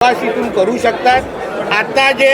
प्रवास इथून करू शकतात। आता जे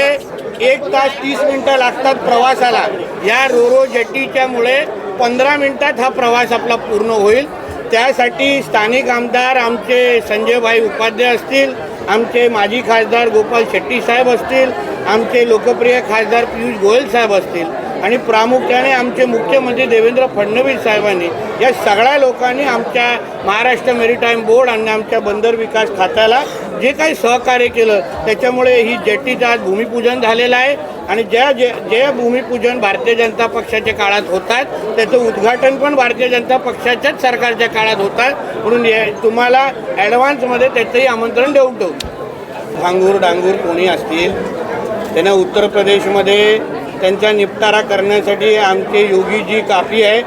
1 तास 30 मिनिटं लागतात प्रवासाला, या रोरो जेटीच्यामुळे 15 मिनिटात हा प्रवास आपला पूर्ण होईल। त्यासाठी स्थानिक आमदार आमचे संजयभाई उपाध्याय असतील, आमचे माजी खासदार गोपाल शेट्टी साहेब असतील, आमचे लोकप्रिय खासदार पियुष गोयल साहेब असतील आणि प्रामुख्याने आमचे मुख्यमंत्री देवेंद्र फडणवीस साहेबांनी, या सगळ्या लोकांनी आमच्या महाराष्ट्र मेरीटाईम बोर्ड आणि आमच्या बंदर विकास खात्याला जे काही सहकार्य केलं, त्याच्यामुळे ही जेटीचं आज भूमिपूजन झालेलं आहे। आणि जे भूमिपूजन भारतीय जनता पक्षाच्या काळात होतात, त्याचं उद्घाटन पण भारतीय जनता पक्षाच्याच सरकारच्या काळात होतात। म्हणून तुम्हाला ॲडव्हान्समध्ये त्याचंही आमंत्रण देऊन ठेवू। डांगूर कोणी असतील, त्यांना उत्तर प्रदेशमध्ये त्यांचा निपटारा करण्यासाठी आमचे योगीजी काफी आहे,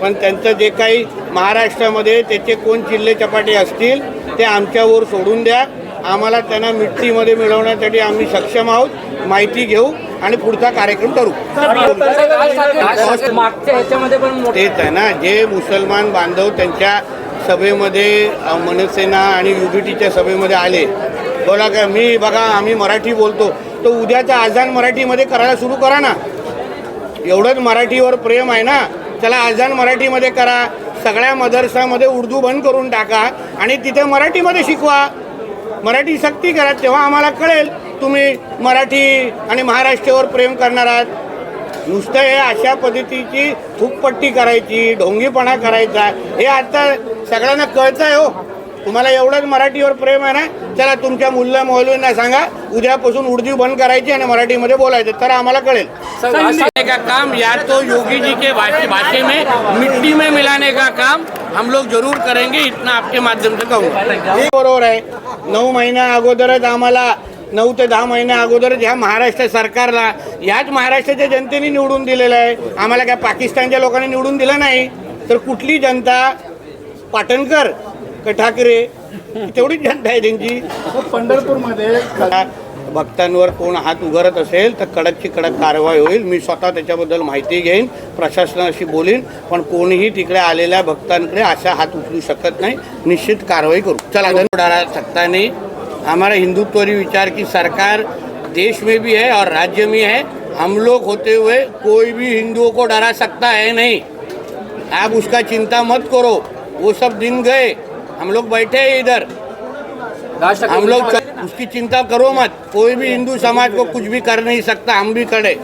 पण त्यांचं जे काही महाराष्ट्रामध्ये त्याचे कोण चिल्ले चपाटे असतील ते आमच्यावर सोडून द्या। आम्हाला त्यांना मिट्टीमध्ये मिळवण्यासाठी आम्ही सक्षम आहोत। माहिती घेऊ आणि पुढचा कार्यक्रम करू। तेच आहे ना, जे मुसलमान बांधव त्यांच्या सभेमध्ये मनसेना आणि युबीटीच्या सभेमध्ये आले, बोला का मी बघा आम्ही मराठी बोलतो, तर उद्याचा आजान मराठीमध्ये करायला सुरू करा ना। एवढंच मराठीवर प्रेम आहे ना, चला आजान मराठीमध्ये करा। सगळ्या मदरसामध्ये उर्दू बंद करून टाका आणि तिथे मराठीमध्ये शिकवा, मराठी सक्ती करा, तेव्हा आम्हाला कळेल तुम्ही मराठी आणि महाराष्ट्रावर प्रेम करणार आहात। नुसतं हे अशा पद्धतीची फुकपट्टी करायची, ढोंगीपणा करायचा, हे आता सगळ्यांना कळतं आहे। हो, तुम्हाला एवढंच मराठीवर प्रेम आहे ना, चला तुमच्या मुल्ला मौलवींना सांगा उद्यापासून उर्दू बंद करायची आणि मराठीमध्ये बोलायचं, तर आम्हाला कळेल। का काम या तो योगी जी के भाषे में मिट्टी में मिलाने का काम हम लोग जरूर करेंगे, इतना आपके माध्यम से कहूँगा। बरोबर आहे, 9 महिन्या अगोदरच आम्हाला 9 ते 10 महिन्या अगोदरच ह्या महाराष्ट्र सरकारला ह्याच महाराष्ट्राच्या जनतेने निवडून दिलेलं आहे। आम्हाला काय पाकिस्तानच्या लोकांनी निवडून दिलं नाही, तर कुठली जनता, पाटणकर का ठाकरे, तेवढीच जनता आहे त्यांची। पंढरपूरमध्ये भक्तांवर कोण हात उगारत असेल तर कडकची कडक कारवाई होईल। मी स्वतः त्याच्याबद्दल माहिती घेईन, प्रशासनाशी बोलीन, पण कोणीही तिकडे आलेल्या भक्तांकडे असा हात उचलू शकत नाही, निश्चित कारवाई करू। चला डरा सकता नहीं, हमारा हिंदुत्वरी विचार की सरकार देश में भी है और राज्य में है। हम लोग होते हुए कोई भी हिंदुओं को डरा सकता है नहीं, आप उसका चिंता मत करो। वो सब दिन गए, हम लोग बैठे हैं इधर, हम लोग उसकी चिंता करो मत। कोई भी हिंदू समाज को कुछ भी कर नहीं सकता, हम भी खड़े।